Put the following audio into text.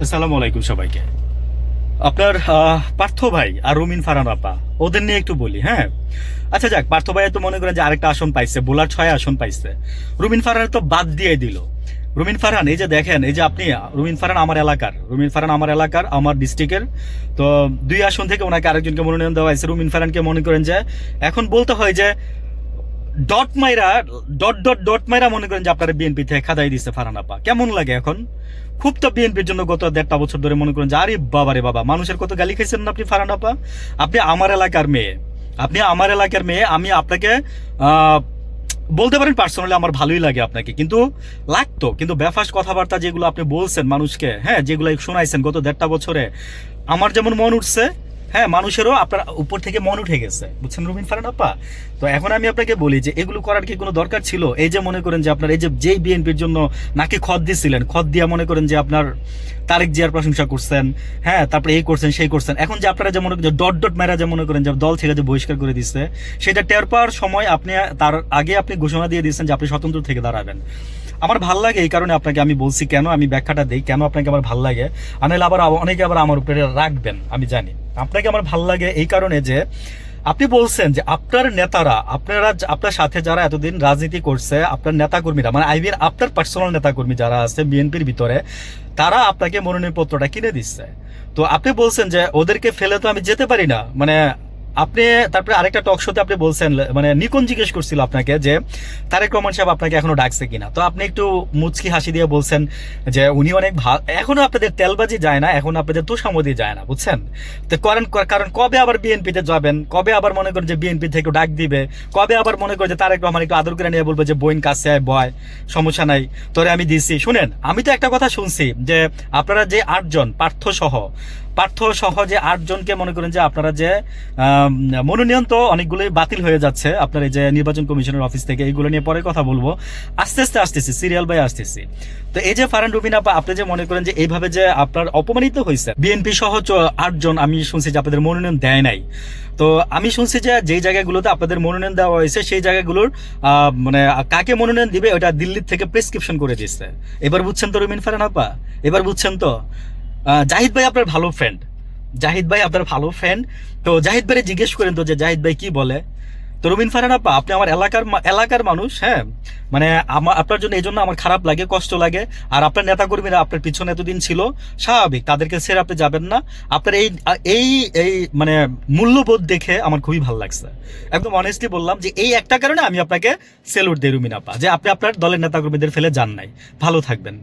আসসালামু আলাইকুম সবাইকে। আপনার পার্থ ভাই আর রুমিন ফারহান আপা ওদের নিয়ে একটু বলি, হ্যাঁ। আচ্ছা যাক, পার্থ ভাই তো মনে করেন যে আরেকটা আসন পাইছে, বোলার 6 আসন পাইছে। রুমিন ফারহান তো বাদ দিয়ে দিল। রুমিন ফারহান, এই যে দেখেন, এই যে আপনি, রুমিন ফারহান আমার এলাকার, আমার ডিস্ট্রিক্টের। তো 2 আসন থেকে ওনাকে আরেকজনকে মনোনয়ন দেওয়া হয়েছে। রুমিন ফারহানকে মনে করেন যে এখন বলতে হয় যে ডট মাইরা, ডট মাইরা মনে করেন যে আপনারা বিএনপি থেকে খাদাই দিচ্ছে ফারহান আপা। কেমন লাগে এখন? খুব তো বিএনপির জন্য গত 1.5 বছর ধরে মনে করেন যে আরে বাবা রে বাবা, মানুষের কত গালি খাইছেন না আপনি ফারহান আপা। আপনি আমার এলাকার মেয়ে, আমি আপনাকে আহ, বলতে পারেন পার্সোনালি আমার ভালোই লাগে আপনাকে, কিন্তু লাগতো, কিন্তু বেফাস কথাবার্তা যেগুলো আপনি বলছেন মানুষকে, হ্যাঁ, যেগুলো শোনাইছেন গত 1.5 বছরে, আমার যেমন মন উঠছে, হ্যাঁ, মানুষেরও আপনার উপর থেকে মন উঠে গেছে, বুঝছেন রুমিন ফারহান আপা। তো এখন আমি আপনাকে বলি যে এগুলো করার কি কোনো দরকার ছিল? এই যে মনে করেন যে আপনার এই যে যেই বিএনপির জন্য নাকি খত দিছিলেন, খত দিয়া মনে করেন যে আপনার তারেক জিয়ার প্রশংসা করছেন, হ্যাঁ, তারপরে এই করছেন সেই করছেন, এখন যে আপনারা যে মনে করেন যে ডট মেরা যে মনে করেন যে দল থেকে যে বহিষ্কার করে দিচ্ছে, সেটা টের পাওয়ার সময় আপনি, তার আগে আপনি ঘোষণা দিয়ে দিয়েছেন যে আপনি স্বতন্ত্র থেকে দাঁড়াবেন। আমার ভাল লাগে এই কারণে আপনাকে আমি বলছি, কেন আমি ব্যাখ্যাটা দিই কেন আপনাকে আমার ভাল লাগে। আনাইলে আবার অনেকে আবার আমার উপরে রাখবেন, আমি জানি। আপনাকে আমার ভাল লাগে এই কারণে যে আপনি বলছেন যে আপনার নেতারা, আপনার সাথে যারা এতদিন রাজনীতি করছে, আপনার নেতাকর্মীরা, মানে আইবির আপনার পার্সোনাল নেতাকর্মী যারা আছে বিএনপির ভিতরে, তারা আপনাকে মনোনয়ন পত্রটা কিনে দিচ্ছে। তো আপনি বলছেন যে ওদেরকে ফেলে তো আমি যেতে পারি না, মানে আপনি, তারপরে আরেকটা টক শোতে আপনি বলছেন, মানে নিকন জিজ্ঞেস করছিল আপনাকে যে তারেক রহমান সাহেব আপনাকে এখনো ডাকছে কিনা, তো আপনি একটু মুচকি হাসি দিয়ে বলছেন যে উনি অনেক ভালো, এখনো আপনাদের তেলবাজি যায় না, এখন আপনাদের তোষামদি যায় না, বুঝছেন। তো কারণ কবে আবার বিএনপিতে যাবেন, কবে আবার মনে করেন যে বিএনপি থেকে ডাক দিবে, কবে আবার মনে করে যে তারেক রহমান একটু আদর করে নিয়ে বলবে যে বইন কাছে আয় বয়, সমস্যা নাই, তোরে আমি দিছি। শুনেন, আমি তো একটা কথা শুনছি যে আপনারা যে 8 জন পার্থ সহ যে 8 জনকে মনে করেন যে আপনারা যে মনোনয়ন তো অনেকগুলোই বাতিল হয়ে যাচ্ছে আপনার এই যে নির্বাচন কমিশনের অফিস থেকে, এইগুলো নিয়ে পরে কথা বলবো, আস্তে আস্তে আসতেছি, সিরিয়াল বাই আসতেছি। তো এই যে ফারহান রুবিন আপা, আপনি যে মনে করেন যে এইভাবে যে আপনার অপমানিত হয়েছে বিএনপি সহ 8 জন, আমি শুনছি যে আপনাদের মনোনয়ন দেয় নাই। তো আমি শুনছি যে যেই জায়গাগুলোতে আপনাদের মনোনয়ন দেওয়া হয়েছে সেই জায়গাগুলোর মানে কাকে মনোনয়ন দিবে ওটা দিল্লির থেকে প্রেসক্রিপশন করে দিচ্ছে। এবার বুঝছেন তো রুমিন ফারহান আপা, এবার বুঝছেন তো। জাহিদ ভাই আপনার ভালো ফ্রেন্ড, তো জাহিদ ভাই জিজ্ঞেস করেন তো যে জাহিদ ভাই কি বলে। তো রুমিন ফারহান আপা, আপনি আমার এলাকার মানুষ, হ্যাঁ, মানে আপনার জন্য এই জন্য আমার খারাপ লাগে, কষ্ট লাগে। আর আপনার নেতাকর্মীরা আপনার পিছনে এতদিন ছিল, স্বাভাবিক, তাদেরকে ছেড়ে আপনি যাবেন না। আপনার এই এই এই মানে মূল্যবোধ দেখে আমার খুবই ভালো লাগছে। একদম অনেস্টলি বললাম যে এই একটা কারণে আমি আপনাকে সেলুট দিই রুমিন আপা, যে আপনি আপনার দলের নেতাকর্মীদের ফেলে যান নাই। ভালো থাকবেন।